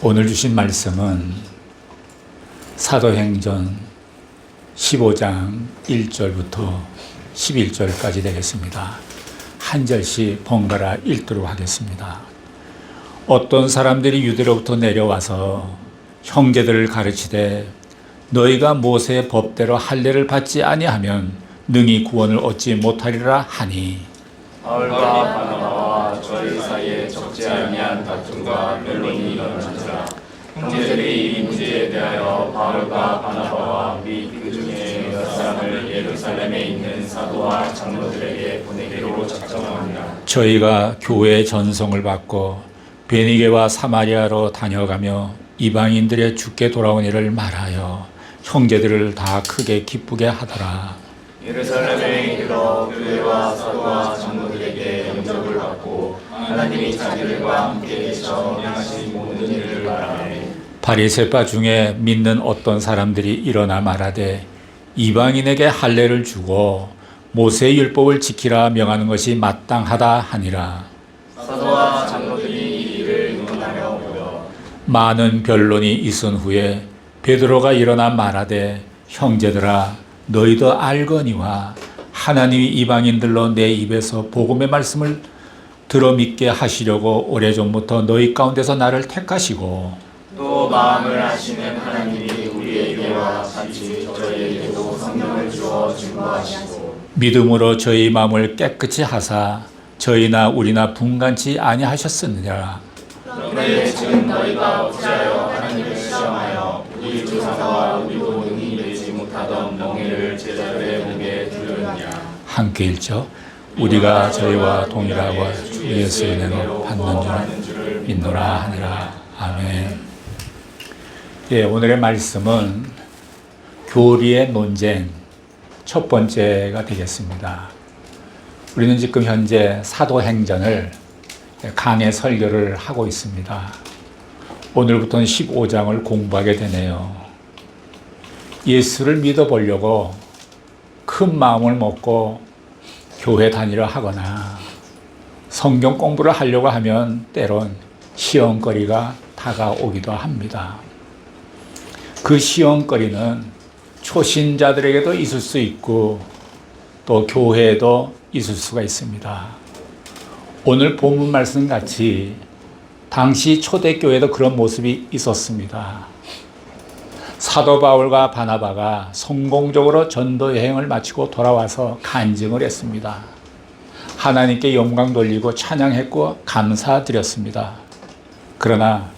오늘 주신 말씀은 사도행전 15장 1절부터 11절까지 되겠습니다. 한 절씩 번갈아 읽도록 하겠습니다. 어떤 사람들이 유대로부터 내려와서 형제들을 가르치되 너희가 모세의 법대로 할례를 받지 아니하면 능히 구원을 얻지 못하리라 하니, 바울과 바나바와 저희 사이에 적지 아니한 다툼과 변론이 일어나니라. 형제들이 이 문제에 대하여 바울과 바나바와 및 그 중에 몇 사람을 예루살렘에 있는 사도와 장로들에게 보내기로 작정하니라. 저희가 교회의 전성을 받고 베니게와 사마리아로 다녀가며 이방인들의 주께 돌아온 일을 말하여 형제들을 다 크게 기쁘게 하더라. 예루살렘에 이르러 교회와 사도와 장로들에게 영접을 받고 하나님이 자기들과 함께 계셔 행하신 모든 일을 말하매, 바리새파 중에 믿는 어떤 사람들이 일어나 말하되 이방인에게 할례를 주고 모세의 율법을 지키라 명하는 것이 마땅하다 하니라. 사도와 장로들이 이 일을 의논하여 모여 많은 변론이 있은 후에 베드로가 일어나 말하되 형제들아, 너희도 알거니와 하나님이 이방인들로 내 입에서 복음의 말씀을 들어 믿게 하시려고 오래전부터 너희 가운데서 나를 택하시고 또 마음을 아시는 하나님이 우리에게와 같이 저희에게도 성령을 주어 증거하시고 믿음으로 저희 마음을 깨끗이 하사 저희나 우리나 분간치 아니하셨느니라. 그런데 지금 너희가 어찌하여 하나님을 시험하여 우리 조상과 우리도 능히 내지 못하던 멍에를 제자들의 목에 두르느냐. 함께 읽죠. 우리가 저희와 동일하고 주 예수의 은혜로 받는 줄 믿노라 하니라. 아멘. 예, 오늘의 말씀은 교리의 논쟁 첫 번째가 되겠습니다. 우리는 지금 현재 사도행전을 강해 설교를 하고 있습니다. 오늘부터는 15장을 공부하게 되네요. 예수를 믿어보려고 큰 마음을 먹고 교회 다니려 하거나 성경 공부를 하려고 하면 때론 시험거리가 다가오기도 합니다. 그 시험거리는 초신자들에게도 있을 수 있고 또 교회에도 있을 수가 있습니다. 오늘 본문 말씀 같이 당시 초대교회도 그런 모습이 있었습니다. 사도 바울과 바나바가 성공적으로 전도 여행을 마치고 돌아와서 간증을 했습니다. 하나님께 영광 돌리고 찬양했고 감사드렸습니다. 그러나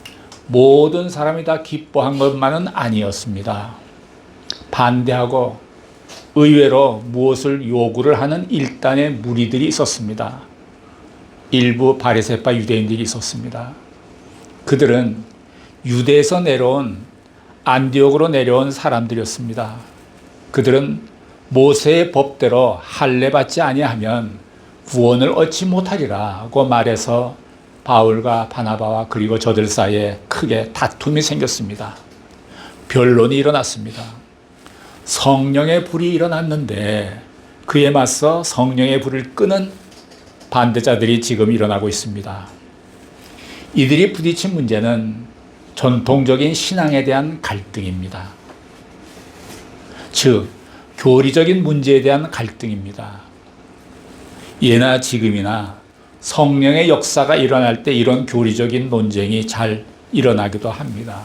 모든 사람이 다 기뻐한 것만은 아니었습니다. 반대하고 의외로 무엇을 요구를 하는 일단의 무리들이 있었습니다. 일부 바리새파 유대인들이 있었습니다. 그들은 유대에서 내려온 안디옥으로 내려온 사람들이었습니다. 그들은 모세의 법대로 할례 받지 아니하면 구원을 얻지 못하리라고 말해서 바울과 바나바와 그리고 저들 사이에 크게 다툼이 생겼습니다. 변론이 일어났습니다. 성령의 불이 일어났는데 그에 맞서 성령의 불을 끄는 반대자들이 지금 일어나고 있습니다. 이들이 부딪힌 문제는 전통적인 신앙에 대한 갈등입니다. 즉, 교리적인 문제에 대한 갈등입니다. 예나 지금이나 성령의 역사가 일어날 때 이런 교리적인 논쟁이 잘 일어나기도 합니다.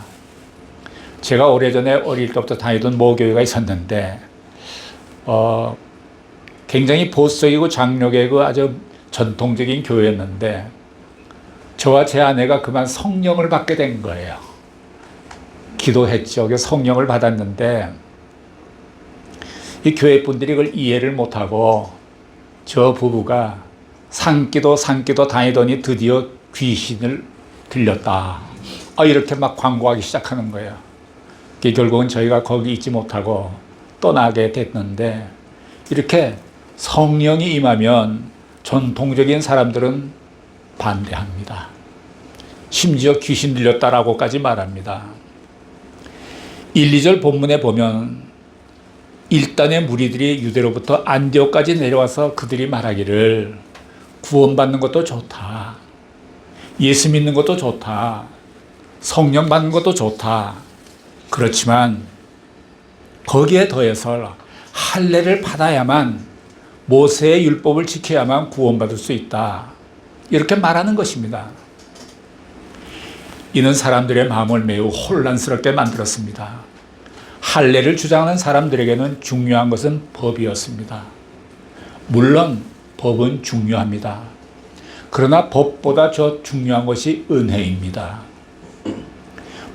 제가 오래전에 어릴 때부터 다니던 모교회가 있었는데 굉장히 보수적이고 장로교회고 아주 전통적인 교회였는데 저와 제 아내가 그만 성령을 받게 된 거예요. 기도했죠. 성령을 받았는데 이 교회 분들이 그걸 이해를 못하고 저 부부가 산기도 다니더니 드디어 귀신을 들렸다. 이렇게 막 광고하기 시작하는 거예요. 결국은 저희가 거기 있지 못하고 떠나게 됐는데 이렇게 성령이 임하면 전통적인 사람들은 반대합니다. 심지어 귀신 들렸다라고까지 말합니다. 1, 2절 본문에 보면 일단의 무리들이 유대로부터 안디옥까지 내려와서 그들이 말하기를 구원받는 것도 좋다. 예수 믿는 것도 좋다. 성령 받는 것도 좋다. 그렇지만 거기에 더해서 할례를 받아야만, 모세의 율법을 지켜야만 구원받을 수 있다. 이렇게 말하는 것입니다. 이는 사람들의 마음을 매우 혼란스럽게 만들었습니다. 할례를 주장하는 사람들에게는 중요한 것은 법이었습니다. 물론 법은 중요합니다. 그러나 법보다 더 중요한 것이 은혜입니다.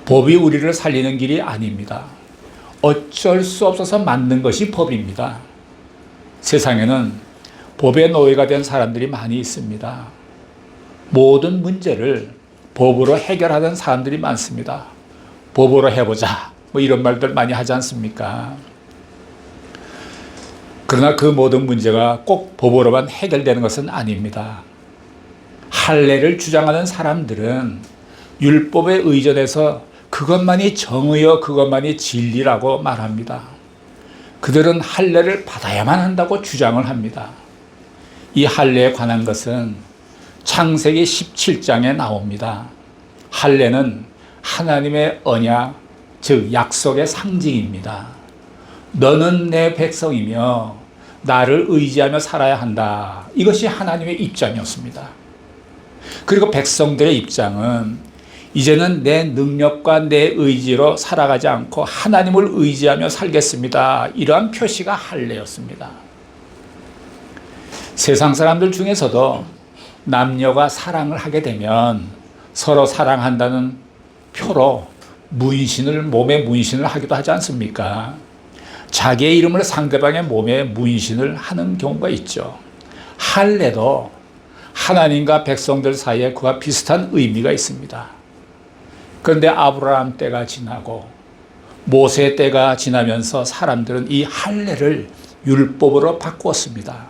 법이 우리를 살리는 길이 아닙니다. 어쩔 수 없어서 만든 것이 법입니다. 세상에는 법의 노예가 된 사람들이 많이 있습니다. 모든 문제를 법으로 해결하는 사람들이 많습니다. 법으로 해보자, 뭐 이런 말들 많이 하지 않습니까? 그러나 그 모든 문제가 꼭 법으로만 해결되는 것은 아닙니다. 할례를 주장하는 사람들은 율법에 의존해서 그것만이 정의요, 그것만이 진리라고 말합니다. 그들은 할례를 받아야만 한다고 주장을 합니다. 이 할례에 관한 것은 창세기 17장에 나옵니다. 할례는 하나님의 언약, 즉 약속의 상징입니다. 너는 내 백성이며 나를 의지하며 살아야 한다. 이것이 하나님의 입장이었습니다. 그리고 백성들의 입장은 이제는 내 능력과 내 의지로 살아가지 않고 하나님을 의지하며 살겠습니다. 이러한 표시가 할례였습니다. 세상 사람들 중에서도 남녀가 사랑을 하게 되면 서로 사랑한다는 표로 문신을, 몸에 문신을 하기도 하지 않습니까? 자기의 이름을 상대방의 몸에 문신을 하는 경우가 있죠. 할례도 하나님과 백성들 사이에 그와 비슷한 의미가 있습니다. 그런데 아브라함 때가 지나고 모세 때가 지나면서 사람들은 이 할례를 율법으로 바꾸었습니다.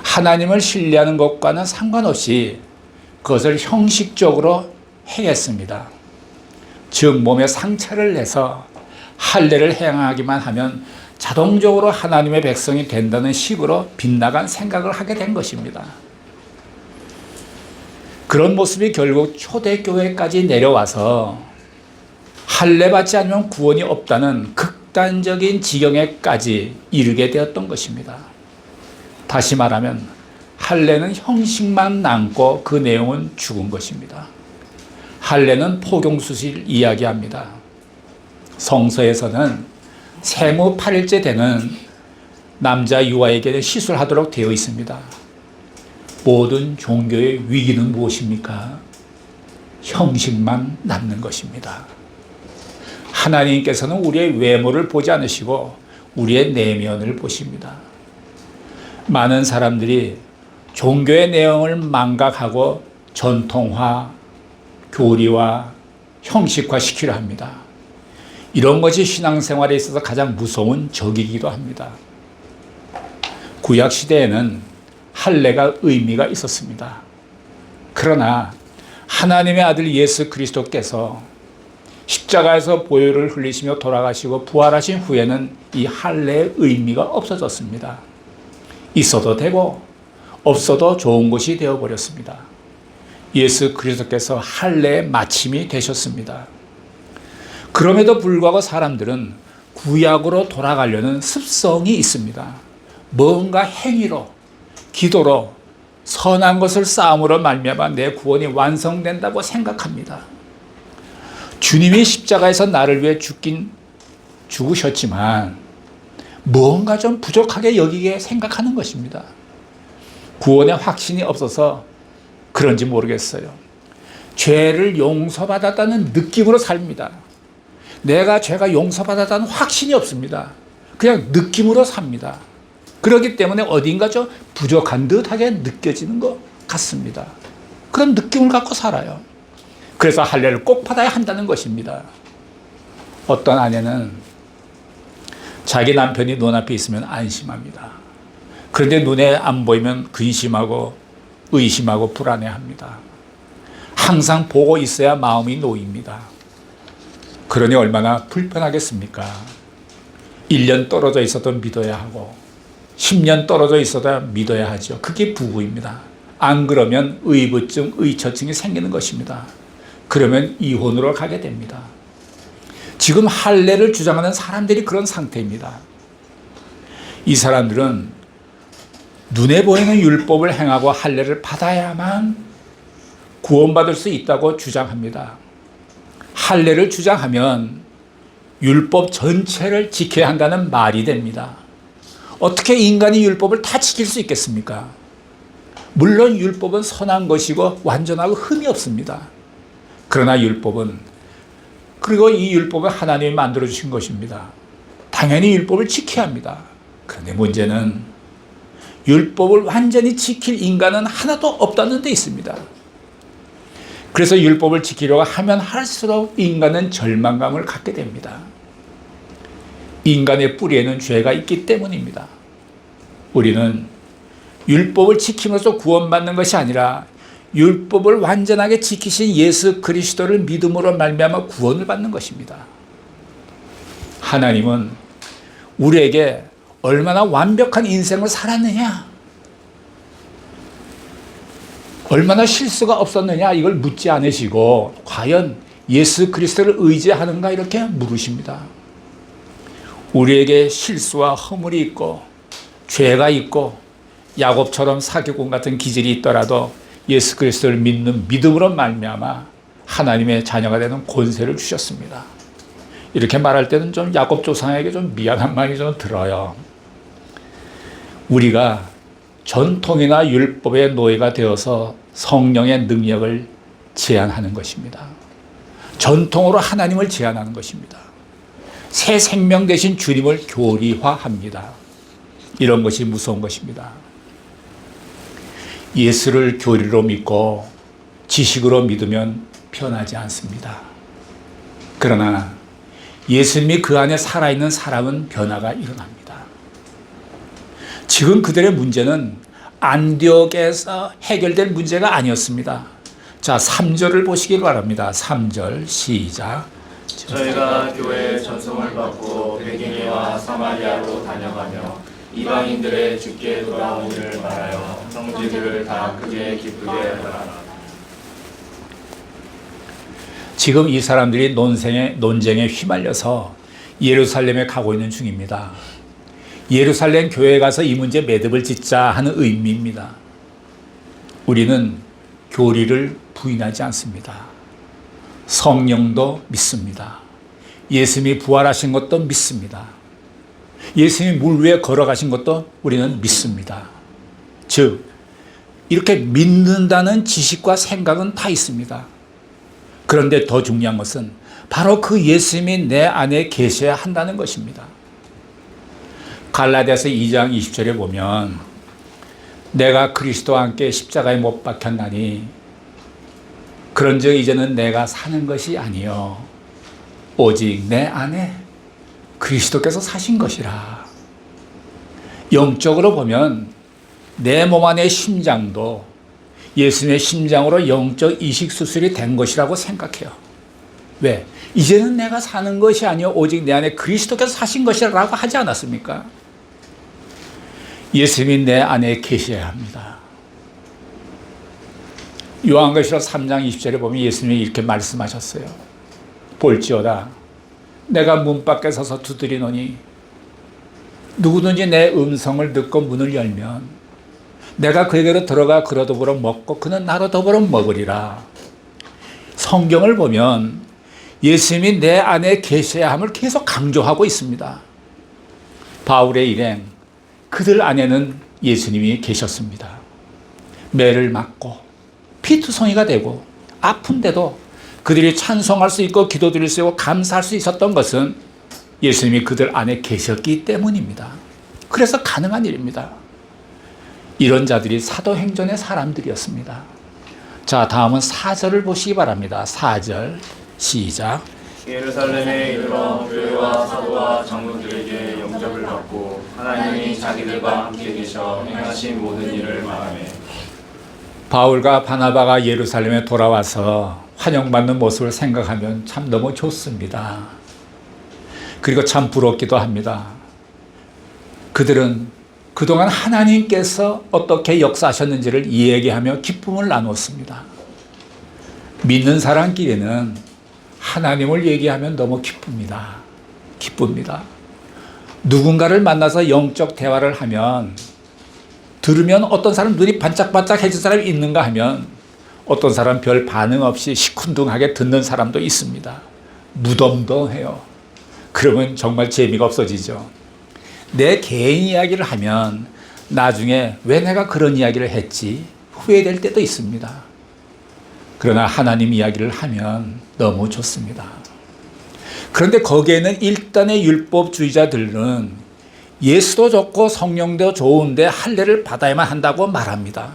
하나님을 신뢰하는 것과는 상관없이 그것을 형식적으로 행했습니다. 즉 몸에 상처를 내서 할례를 행하기만 하면 자동적으로 하나님의 백성이 된다는 식으로 빗나간 생각을 하게 된 것입니다. 그런 모습이 결국 초대교회까지 내려와서 할례 받지 않으면 구원이 없다는 극단적인 지경에까지 이르게 되었던 것입니다. 다시 말하면 할례는 형식만 남고 그 내용은 죽은 것입니다. 할례는 포경수술 이야기합니다. 성서에서는 세무 8일째 되는 남자 유아에게 시술하도록 되어 있습니다. 모든 종교의 위기는 무엇입니까? 형식만 남는 것입니다. 하나님께서는 우리의 외모를 보지 않으시고 우리의 내면을 보십니다. 많은 사람들이 종교의 내용을 망각하고 전통화, 교리화, 형식화 시키려 합니다. 이런 것이 신앙생활에 있어서 가장 무서운 적이기도 합니다. 구약시대에는 할례가 의미가 있었습니다. 그러나 하나님의 아들 예수 그리스도께서 십자가에서 보혈을 흘리시며 돌아가시고 부활하신 후에는 이 할례의 의미가 없어졌습니다. 있어도 되고 없어도 좋은 것이 되어버렸습니다. 예수 그리스도께서 할례의 마침이 되셨습니다. 그럼에도 불구하고 사람들은 구약으로 돌아가려는 습성이 있습니다. 뭔가 행위로, 기도로, 선한 것을 쌓음으로 말미암아 내 구원이 완성된다고 생각합니다. 주님이 십자가에서 나를 위해 죽으셨지만 뭔가 좀 부족하게 여기게 생각하는 것입니다. 구원의 확신이 없어서 그런지 모르겠어요. 죄를 용서받았다는 느낌으로 삽니다. 내가 죄가 용서받았다는 확신이 없습니다. 그냥 느낌으로 삽니다. 그렇기 때문에 어딘가 좀 부족한 듯하게 느껴지는 것 같습니다. 그런 느낌을 갖고 살아요. 그래서 할례를 꼭 받아야 한다는 것입니다. 어떤 아내는 자기 남편이 눈앞에 있으면 안심합니다. 그런데 눈에 안 보이면 근심하고 의심하고 불안해합니다. 항상 보고 있어야 마음이 놓입니다. 그러니 얼마나 불편하겠습니까? 1년 떨어져 있어도 믿어야 하고 10년 떨어져 있어도 믿어야 하죠. 그게 부부입니다. 안 그러면 의부증, 의처증이 생기는 것입니다. 그러면 이혼으로 가게 됩니다. 지금 할례를 주장하는 사람들이 그런 상태입니다. 이 사람들은 눈에 보이는 율법을 행하고 할례를 받아야만 구원받을 수 있다고 주장합니다. 할례를 주장하면 율법 전체를 지켜야 한다는 말이 됩니다. 어떻게 인간이 율법을 다 지킬 수 있겠습니까? 물론 율법은 선한 것이고 완전하고 흠이 없습니다. 그러나 율법은, 그리고 이 율법은 하나님이 만들어주신 것입니다. 당연히 율법을 지켜야 합니다. 그런데 문제는 율법을 완전히 지킬 인간은 하나도 없다는 데 있습니다. 그래서 율법을 지키려고 하면 할수록 인간은 절망감을 갖게 됩니다. 인간의 뿌리에는 죄가 있기 때문입니다. 우리는 율법을 지킴으로써 구원받는 것이 아니라 율법을 완전하게 지키신 예수 그리스도를 믿음으로 말미암아 구원을 받는 것입니다. 하나님은 우리에게 얼마나 완벽한 인생을 살았느냐, 얼마나 실수가 없었느냐, 이걸 묻지 않으시고 과연 예수 그리스도를 의지하는가 이렇게 물으십니다. 우리에게 실수와 허물이 있고 죄가 있고 야곱처럼 사기꾼 같은 기질이 있더라도 예수 그리스도를 믿는 믿음으로 말미암아 하나님의 자녀가 되는 권세를 주셨습니다. 이렇게 말할 때는 좀 야곱 조상에게 좀 미안한 마음이 좀 들어요. 우리가 전통이나 율법의 노예가 되어서 성령의 능력을 제한하는 것입니다. 전통으로 하나님을 제한하는 것입니다. 새 생명 되신 주님을 교리화합니다. 이런 것이 무서운 것입니다. 예수를 교리로 믿고 지식으로 믿으면 편하지 않습니다. 그러나 예수님이 그 안에 살아있는 사람은 변화가 일어납니다. 지금 그들의 문제는 안디옥에서 해결될 문제가 아니었습니다. 자, 3절을 보시기 바랍니다. 3절 시작. 저희가 교회의 전송을 받고 베개니와 사마리아로 다녀가며 이방인들의 주께 돌아오기를 바라여 형제들을 다 크게 기쁘게 하라. 지금 이 사람들이 논쟁에 휘말려서 예루살렘에 가고 있는 중입니다. 예루살렘 교회에 가서 이 문제 매듭을 짓자 하는 의미입니다. 우리는 교리를 부인하지 않습니다. 성령도 믿습니다. 예수님이 부활하신 것도 믿습니다. 예수님이 물 위에 걸어가신 것도 우리는 믿습니다. 즉, 이렇게 믿는다는 지식과 생각은 다 있습니다. 그런데 더 중요한 것은 바로 그 예수님이 내 안에 계셔야 한다는 것입니다. 갈라디아서 2장 20절에 보면 내가 그리스도와 함께 십자가에 못 박혔나니 그런즉 이제는 내가 사는 것이 아니요 오직 내 안에 그리스도께서 사신 것이라. 영적으로 보면 내 몸 안의 심장도 예수님의 심장으로 영적 이식 수술이 된 것이라고 생각해요. 왜? 이제는 내가 사는 것이 아니요 오직 내 안에 그리스도께서 사신 것이라고 하지 않았습니까? 예수님이 내 안에 계셔야 합니다. 요한계시록 3장 20절에 보면 예수님이 이렇게 말씀하셨어요. 볼지어다 내가 문 밖에 서서 두드리노니 누구든지 내 음성을 듣고 문을 열면 내가 그에게로 들어가 그로 더불어 먹고 그는 나로 더불어 먹으리라. 성경을 보면 예수님이 내 안에 계셔야 함을 계속 강조하고 있습니다. 바울의 일행, 그들 안에는 예수님이 계셨습니다. 매를 맞고 피투성이가 되고 아픈데도 그들이 찬송할 수 있고 기도드릴 수 있고 감사할 수 있었던 것은 예수님이 그들 안에 계셨기 때문입니다. 그래서 가능한 일입니다. 이런 자들이 사도행전의 사람들이었습니다. 자, 다음은 4절을 보시기 바랍니다. 4절 시작. 예루살렘에 이르러 교회와 사도와 장로들에게 영접을 받고 하나님이 자기들과 함께 계셔 행하신 모든 일을 말하며. 바울과 바나바가 예루살렘에 돌아와서 환영받는 모습을 생각하면 참 너무 좋습니다. 그리고 참 부럽기도 합니다. 그들은 그동안 하나님께서 어떻게 역사하셨는지를 이야기하며 기쁨을 나눴습니다. 믿는 사람끼리는 하나님을 얘기하면 너무 기쁩니다. 기쁩니다. 누군가를 만나서 영적 대화를 하면 들으면 어떤 사람 눈이 반짝반짝 해진 사람이 있는가 하면 어떤 사람 별 반응 없이 시큰둥하게 듣는 사람도 있습니다. 무덤덤해요. 그러면 정말 재미가 없어지죠. 내 개인 이야기를 하면 나중에 왜 내가 그런 이야기를 했지 후회될 때도 있습니다. 그러나 하나님 이야기를 하면 너무 좋습니다. 그런데 거기에는 일단의 율법주의자들은 예수도 좋고 성령도 좋은데 할례를 받아야만 한다고 말합니다.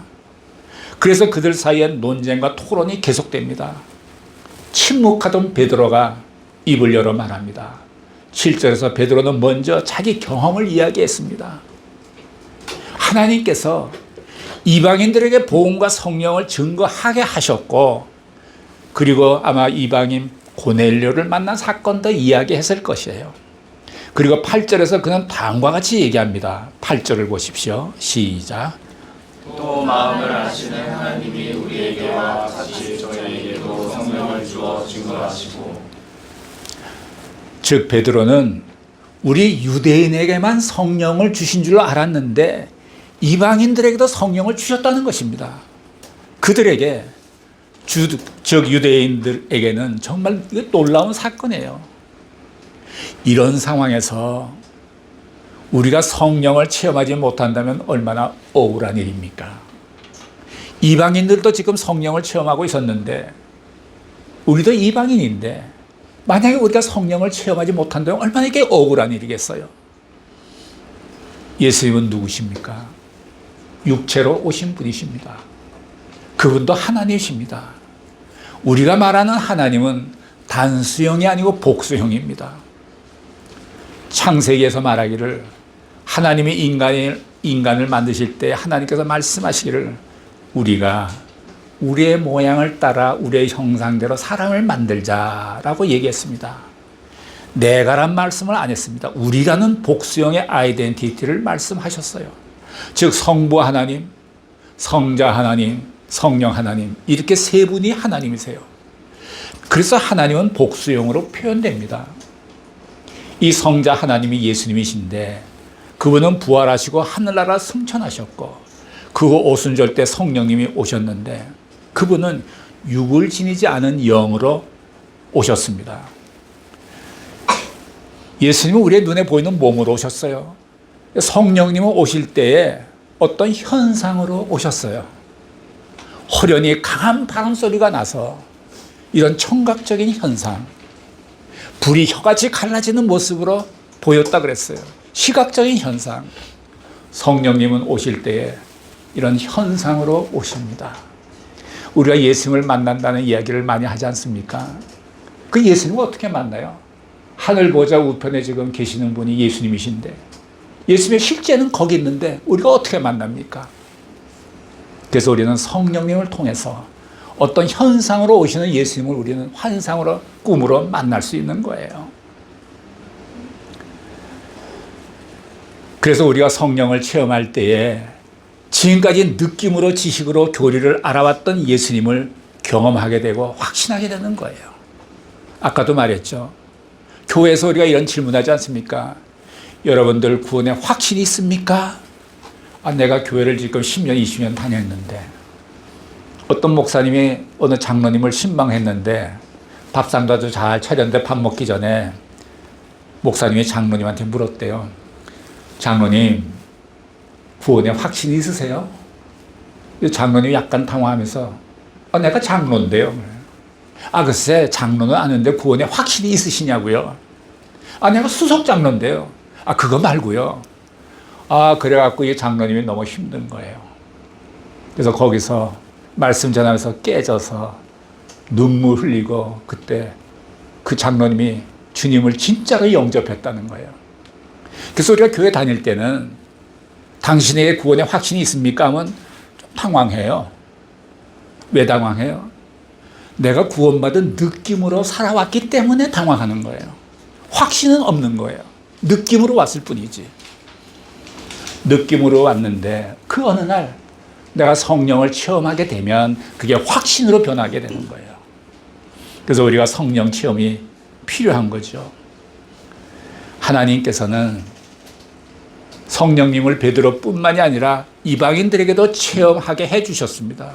그래서 그들 사이에 논쟁과 토론이 계속됩니다. 침묵하던 베드로가 입을 열어 말합니다. 7절에서 베드로는 먼저 자기 경험을 이야기했습니다. 하나님께서 이방인들에게 복음과 성령을 증거하게 하셨고, 그리고 아마 이방인 고넬료를 만난 사건도 이야기했을 것이에요. 그리고 8절에서 그는 다음과 같이 얘기합니다. 8절을 보십시오. 시작. 또 마음을 아시는 하나님이 우리에게와 같이 저희에게도 성령을 주어 증거하시고. 즉 베드로는 우리 유대인에게만 성령을 주신 줄 알았는데 이방인들에게도 성령을 주셨다는 것입니다. 그들에게 즉 유대인들에게는 정말 놀라운 사건이에요. 이런 상황에서 우리가 성령을 체험하지 못한다면 얼마나 억울한 일입니까? 이방인들도 지금 성령을 체험하고 있었는데 우리도 이방인인데 만약에 우리가 성령을 체험하지 못한다면 얼마나 이게 억울한 일이겠어요? 예수님은 누구십니까? 육체로 오신 분이십니다. 그분도 하나님이십니다. 우리가 말하는 하나님은 단수형이 아니고 복수형입니다. 창세기에서 말하기를 하나님이 인간을 만드실 때 하나님께서 말씀하시기를 우리가 우리의 모양을 따라 우리의 형상대로 사람을 만들자라고 얘기했습니다. 내가란 말씀을 안 했습니다. 우리라는 복수형의 아이덴티티를 말씀하셨어요. 즉 성부 하나님, 성자 하나님, 성령 하나님, 이렇게 세 분이 하나님이세요. 그래서 하나님은 복수형으로 표현됩니다. 이 성자 하나님이 예수님이신데 그분은 부활하시고 하늘나라 승천하셨고 그 후 오순절 때 성령님이 오셨는데 그분은 육을 지니지 않은 영으로 오셨습니다. 예수님은 우리의 눈에 보이는 몸으로 오셨어요. 성령님은 오실 때에 어떤 현상으로 오셨어요. 호련히 강한 바람 소리가 나서 이런 청각적인 현상, 불이 혀같이 갈라지는 모습으로 보였다 그랬어요. 시각적인 현상. 성령님은 오실 때에 이런 현상으로 오십니다. 우리가 예수님을 만난다는 이야기를 많이 하지 않습니까? 그 예수님을 어떻게 만나요? 하늘 보좌 우편에 지금 계시는 분이 예수님이신데 예수님의 실제는 거기 있는데 우리가 어떻게 만납니까? 그래서 우리는 성령님을 통해서 어떤 현상으로 오시는 예수님을 우리는 환상으로, 꿈으로 만날 수 있는 거예요. 그래서 우리가 성령을 체험할 때에 지금까지 느낌으로 지식으로 교리를 알아왔던 예수님을 경험하게 되고 확신하게 되는 거예요. 아까도 말했죠. 교회에서 우리가 이런 질문하지 않습니까? 여러분들 구원에 확신이 있습니까? 내가 교회를 지금 10년, 20년 다녔는데 어떤 목사님이 어느 장로님을 신방했는데 밥상도 아주 잘 차렸는데 밥 먹기 전에 목사님이 장로님한테 물었대요. 장로님, 구원에 확신이 있으세요? 장로님이 약간 당황하면서 내가 장로인데요. 글쎄 장로는 아는데 구원에 확신이 있으시냐고요? 내가 수석 장로인데요. 그거 말고요. 그래갖고 이 장로님이 너무 힘든 거예요. 그래서 거기서 말씀 전하면서 깨져서 눈물 흘리고 그때 그 장로님이 주님을 진짜로 영접했다는 거예요. 그래서 우리가 교회 다닐 때는 당신에게 구원에 확신이 있습니까? 하면 좀 당황해요. 왜 당황해요? 내가 구원받은 느낌으로 살아왔기 때문에 당황하는 거예요. 확신은 없는 거예요. 느낌으로 왔을 뿐이지. 느낌으로 왔는데 그 어느 날 내가 성령을 체험하게 되면 그게 확신으로 변하게 되는 거예요. 그래서 우리가 성령 체험이 필요한 거죠. 하나님께서는 성령님을 베드로뿐만이 아니라 이방인들에게도 체험하게 해주셨습니다.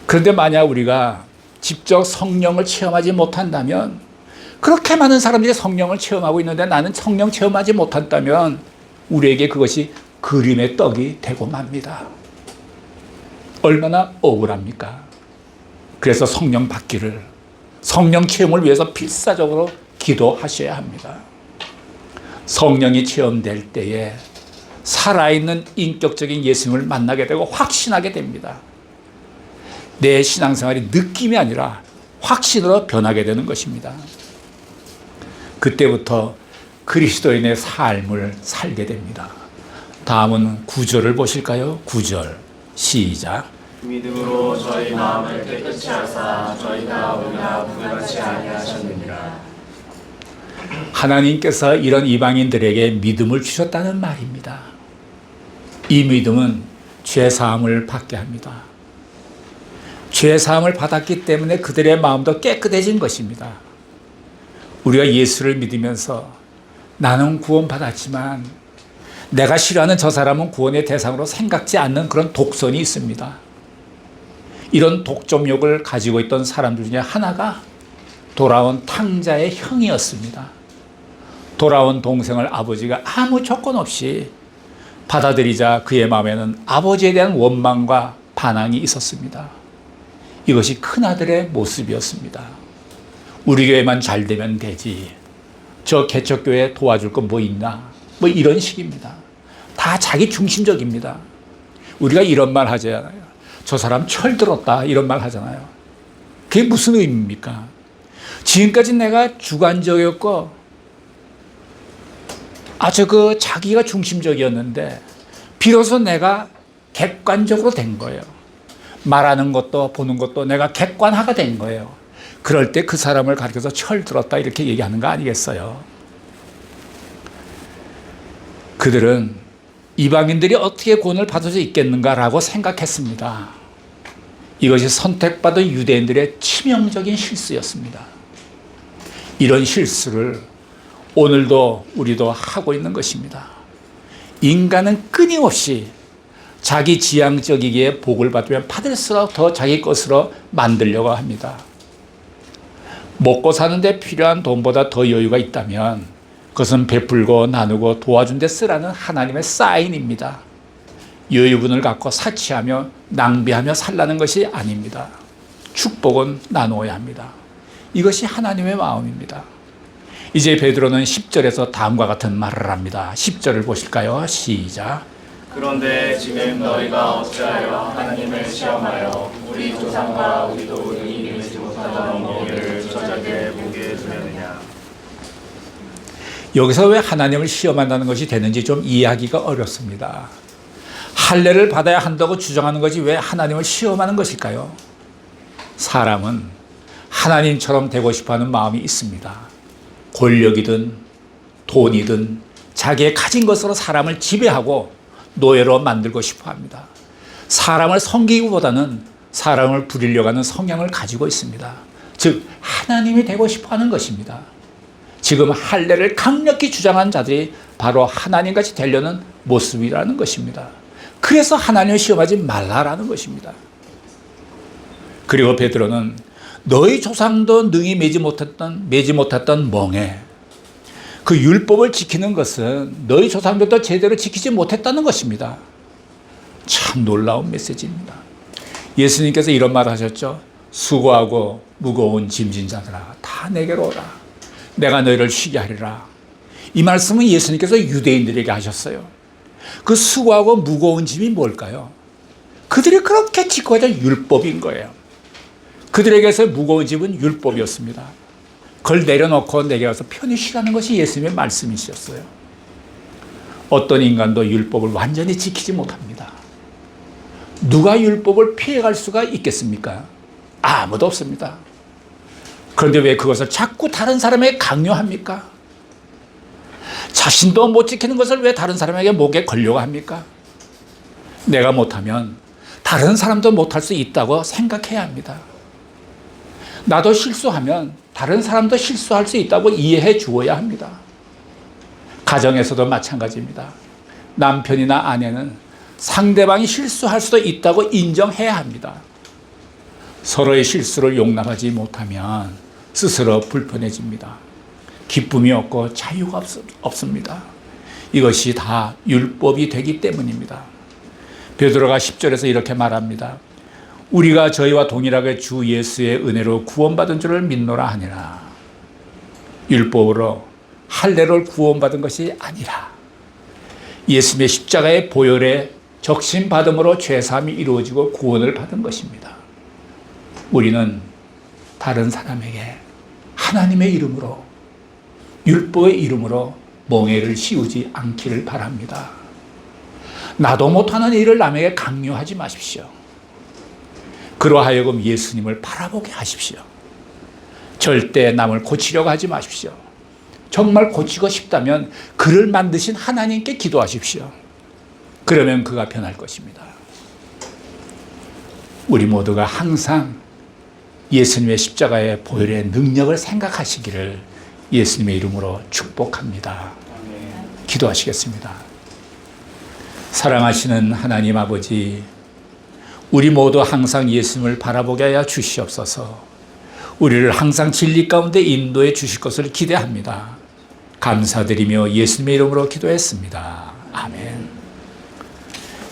그런데 만약 우리가 직접 성령을 체험하지 못한다면, 그렇게 많은 사람들이 성령을 체험하고 있는데 나는 성령 체험하지 못한다면 우리에게 그것이 그림의 떡이 되고 맙니다. 얼마나 억울합니까? 그래서 성령 받기를, 성령 체험을 위해서 필사적으로 기도하셔야 합니다. 성령이 체험될 때에 살아있는 인격적인 예수님을 만나게 되고 확신하게 됩니다. 내 신앙생활이 느낌이 아니라 확신으로 변하게 되는 것입니다. 그때부터 그리스도인의 삶을 살게 됩니다. 다음은 9절을 보실까요? 9절 시작. 믿음으로 저희 마음을 깨끗이 하사 저희가 우리가 불같이 아니하셨느니라. 하나님께서 이런 이방인들에게 믿음을 주셨다는 말입니다. 이 믿음은 죄사함을 받게 합니다. 죄사함을 받았기 때문에 그들의 마음도 깨끗해진 것입니다. 우리가 예수를 믿으면서 나는 구원받았지만 내가 싫어하는 저 사람은 구원의 대상으로 생각지 않는 그런 독선이 있습니다. 이런 독점욕을 가지고 있던 사람들 중에 하나가 돌아온 탕자의 형이었습니다. 돌아온 동생을 아버지가 아무 조건 없이 받아들이자 그의 마음에는 아버지에 대한 원망과 반항이 있었습니다. 이것이 큰아들의 모습이었습니다. 우리 교회만 잘 되면 되지. 저 개척교회 도와줄 거 뭐 있나? 뭐 이런 식입니다. 다 자기 중심적입니다. 우리가 이런 말 하잖아요. 저 사람 철들었다 이런 말 하잖아요. 그게 무슨 의미입니까? 지금까지 내가 주관적이었고 아주 자기가 중심적이었는데 비로소 내가 객관적으로 된 거예요. 말하는 것도 보는 것도 내가 객관화가 된 거예요. 그럴 때 그 사람을 가리켜서 철들었다 이렇게 얘기하는 거 아니겠어요? 그들은 이방인들이 어떻게 구원을 받을 수 있겠는가라고 생각했습니다. 이것이 선택받은 유대인들의 치명적인 실수였습니다. 이런 실수를 오늘도 우리도 하고 있는 것입니다. 인간은 끊임없이 자기 지향적이기에 복을 받으면 받을수록 더 자기 것으로 만들려고 합니다. 먹고 사는데 필요한 돈보다 더 여유가 있다면 그것은 베풀고 나누고 도와준 데 쓰라는 하나님의 사인입니다. 여유분을 갖고 사치하며 낭비하며 살라는 것이 아닙니다. 축복은 나누어야 합니다. 이것이 하나님의 마음입니다. 이제 베드로는 10절에서 다음과 같은 말을 합니다. 10절을 보실까요? 시작. 그런데 지금 너희가 어찌하여 하나님을 시험하여 우리 조상과 우리도 우리 믿지 못하던 너희를 저작에 보게 두려느냐. 여기서 왜 하나님을 시험한다는 것이 되는지 좀 이해하기가 어렵습니다. 할례를 받아야 한다고 주장하는 것이 왜 하나님을 시험하는 것일까요? 사람은 하나님처럼 되고 싶어하는 마음이 있습니다. 권력이든 돈이든 자기의 가진 것으로 사람을 지배하고 노예로 만들고 싶어 합니다. 사람을 섬기기보다는 사람을 부리려고 하는 성향을 가지고 있습니다. 즉 하나님이 되고 싶어 하는 것입니다. 지금 할례를 강력히 주장한 자들이 바로 하나님같이 되려는 모습이라는 것입니다. 그래서 하나님을 시험하지 말라라는 것입니다. 그리고 베드로는 너희 조상도 능히 매지 못했던 멍에 그 율법을 지키는 것은 너희 조상들도 제대로 지키지 못했다는 것입니다. 참 놀라운 메시지입니다. 예수님께서 이런 말 하셨죠. 수고하고 무거운 짐진 자들아 다 내게로 오라. 내가 너희를 쉬게 하리라. 이 말씀은 예수님께서 유대인들에게 하셨어요. 그 수고하고 무거운 짐이 뭘까요? 그들이 그렇게 지켜야 될 율법인 거예요. 그들에게서 무거운 짐은 율법이었습니다. 그걸 내려놓고 내게 와서 편히 쉬라는 것이 예수님의 말씀이셨어요. 어떤 인간도 율법을 완전히 지키지 못합니다. 누가 율법을 피해갈 수가 있겠습니까? 아무도 없습니다. 그런데 왜 그것을 자꾸 다른 사람에게 강요합니까? 자신도 못 지키는 것을 왜 다른 사람에게 목에 걸려고 합니까? 내가 못하면 다른 사람도 못할 수 있다고 생각해야 합니다. 나도 실수하면 다른 사람도 실수할 수 있다고 이해해 주어야 합니다. 가정에서도 마찬가지입니다. 남편이나 아내는 상대방이 실수할 수도 있다고 인정해야 합니다. 서로의 실수를 용납하지 못하면 스스로 불편해집니다. 기쁨이 없고 자유가 없습니다. 이것이 다 율법이 되기 때문입니다. 베드로가 10절에서 이렇게 말합니다. 우리가 저희와 동일하게 주 예수의 은혜로 구원받은 줄을 믿노라 하니라. 율법으로 할례를 구원받은 것이 아니라 예수님의 십자가의 보혈에 적신받음으로 죄사함이 이루어지고 구원을 받은 것입니다. 우리는 다른 사람에게 하나님의 이름으로, 율법의 이름으로 멍에를 씌우지 않기를 바랍니다. 나도 못하는 일을 남에게 강요하지 마십시오. 그러하여금 예수님을 바라보게 하십시오. 절대 남을 고치려고 하지 마십시오. 정말 고치고 싶다면 그를 만드신 하나님께 기도하십시오. 그러면 그가 변할 것입니다. 우리 모두가 항상 예수님의 십자가의 보혈의 능력을 생각하시기를 예수님의 이름으로 축복합니다. 기도하시겠습니다. 사랑하시는 하나님 아버지, 우리 모두 항상 예수님을 바라보게 하여 주시옵소서. 우리를 항상 진리 가운데 인도해 주실 것을 기대합니다. 감사드리며 예수님의 이름으로 기도했습니다. 아멘.